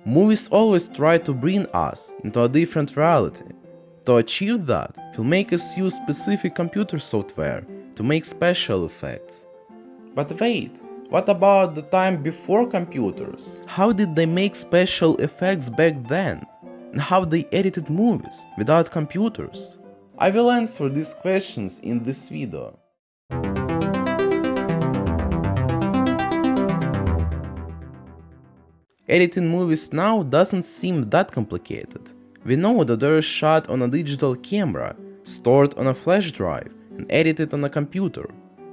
Movies always try to bring us into a different reality. To achieve that, filmmakers use specific computer software to make special effects. But wait, what about the time before computers? How did they make special effects back then? And how they edited movies without computers? I will answer these questions in this video. Editing movies now doesn't seem that complicated. We know that they are shot on a digital camera, stored on a flash drive, and edited on a computer.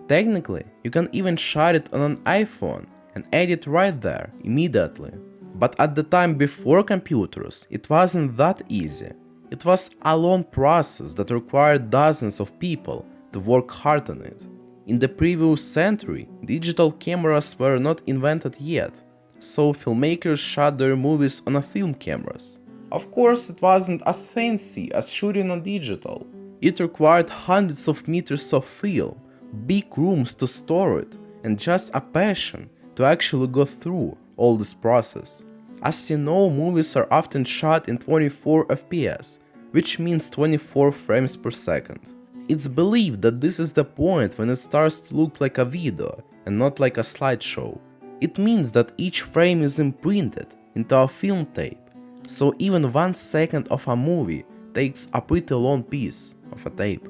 Technically, you can even shot it on an iPhone and edit right there, immediately. But at the time before computers, it wasn't that easy. It was a long process that required dozens of people to work hard on it. In the previous century, digital cameras were not invented yet, so filmmakers shot their movies on film cameras. Of course, it wasn't as fancy as shooting on digital. It required hundreds of meters of film, big rooms to store it, and just a passion to actually go through all this process. As you know, movies are often shot in 24 FPS, which means 24 frames per second. It's believed that this is the point when it starts to look like a video and not like a slideshow. It means that each frame is imprinted into a film tape, so even 1 second of a movie takes a pretty long piece of a tape.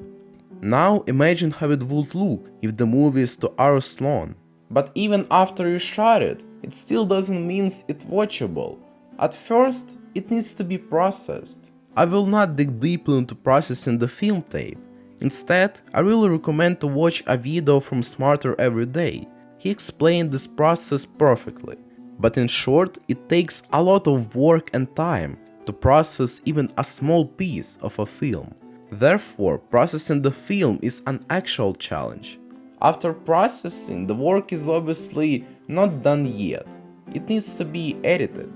Now imagine how it would look if the movie is 2 hours long. But even after you shot it, it still doesn't mean it's watchable. At first, it needs to be processed. I will not dig deeply into processing the film tape. Instead, I really recommend to watch a video from Smarter Every Day. He explained this process perfectly. But in short, it takes a lot of work and time to process even a small piece of a film. Therefore, processing the film is an actual challenge. After processing, the work is obviously not done yet. It needs to be edited.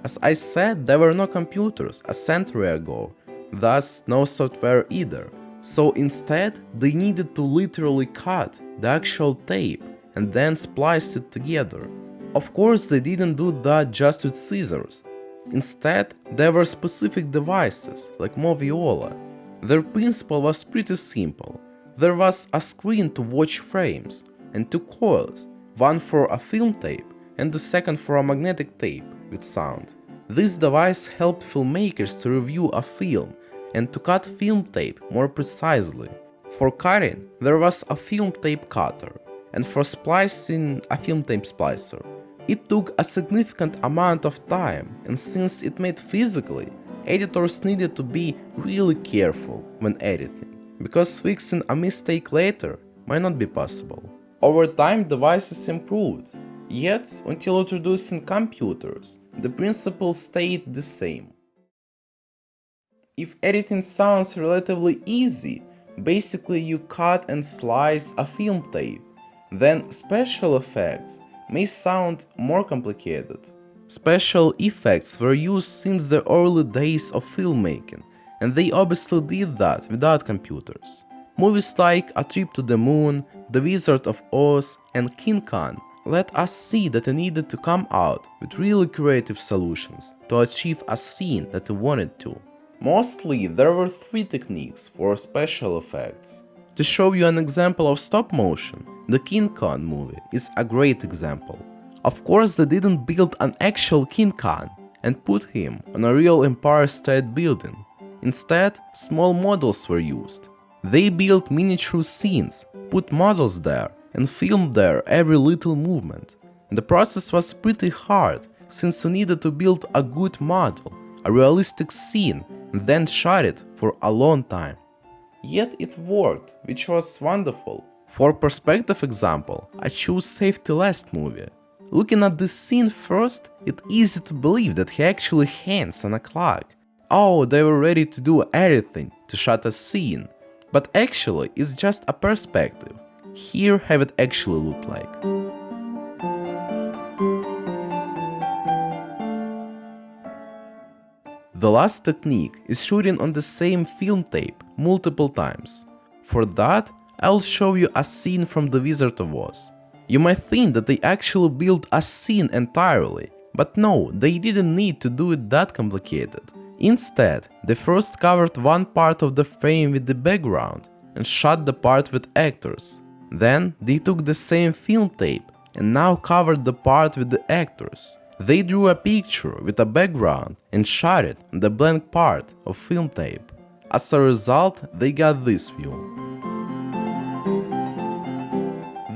As I said, there were no computers a century ago, thus no software either. So instead, they needed to literally cut the actual tape and then splice it together. Of course, they didn't do that just with scissors. Instead, there were specific devices, like Moviola. Their principle was pretty simple. There was a screen to watch frames, and 2 coils, one for a film tape and the second for a magnetic tape with sound. This device helped filmmakers to review a film and to cut film tape more precisely. For cutting, there was a film tape cutter, and for splicing, a film tape splicer. It took a significant amount of time, and since it made physically, editors needed to be really careful when editing, because fixing a mistake later might not be possible. Over time, devices improved, yet until introducing computers, the principle stayed the same. If editing sounds relatively easy, basically you cut and slice a film tape, then special effects may sound more complicated. Special effects were used since the early days of filmmaking, and they obviously did that without computers. Movies like A Trip to the Moon, The Wizard of Oz, and King Kong let us see that they needed to come out with really creative solutions to achieve a scene that they wanted to. Mostly, there were 3 techniques for special effects. To show you an example of stop motion, the King Kong movie is a great example. Of course, they didn't build an actual King Kong and put him on a real Empire State Building. Instead, small models were used. They built miniature scenes, put models there, and filmed there every little movement. And the process was pretty hard, since you needed to build a good model, a realistic scene, and then shot it for a long time. Yet it worked, which was wonderful. For perspective example, I choose Safety Last movie. Looking at this scene first, it's easy to believe that he actually hands on a clock. Oh, they were ready to do everything to shot a scene. But actually, it's just a perspective. Here how it actually looked like. The last technique is shooting on the same film tape multiple times. For that, I'll show you a scene from The Wizard of Oz. You might think that they actually built a scene entirely, But no, they didn't need to do it that complicated. Instead, they first covered one part of the frame with the background and shot the part with actors. Then they took the same film tape and now covered the part with the actors. They drew a picture with a background and shot it on the blank part of film tape. As a result, they got this view.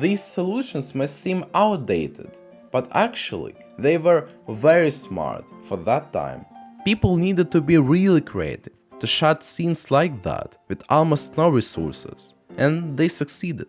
These solutions may seem outdated, but actually they were very smart for that time. People needed to be really creative to shoot scenes like that with almost no resources, and they succeeded.